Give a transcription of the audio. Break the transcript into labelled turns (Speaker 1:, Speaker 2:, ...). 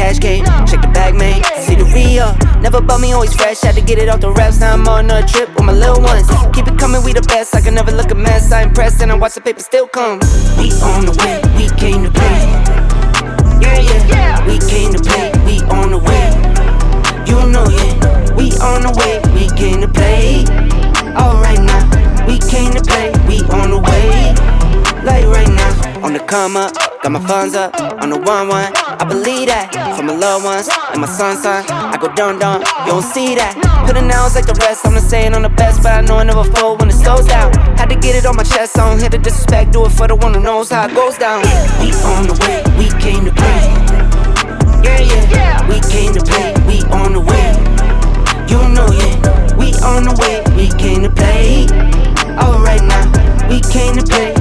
Speaker 1: cash came, check the bag mate, see the re-up. Never bought me, always fresh, had to get it off the reps. Now I'm on a trip with my little ones. Keep it coming, we the best, I can never look a mess. I impressed and I watch the paper still come. We on the way, we came to play. Yeah, yeah, we came to play, we on the way. You know, yeah, we on the way, we came to play. Alright now, we came to play, we on the way. Like right now, on the come up, got my funds up, on the 1-1. I believe that, for my loved ones, and my son, I go dun, you don't see that. Putting hours like the rest, I'm not saying I'm the best, but I know I never fold when the slows down. Had to get it on my chest, I don't hear the disrespect, do it for the one who knows how it goes down. We on the way, we came to play. Yeah, yeah, we came to play, we on the way. You know, yeah, we on the way, we came to play. Alright now, we came to play.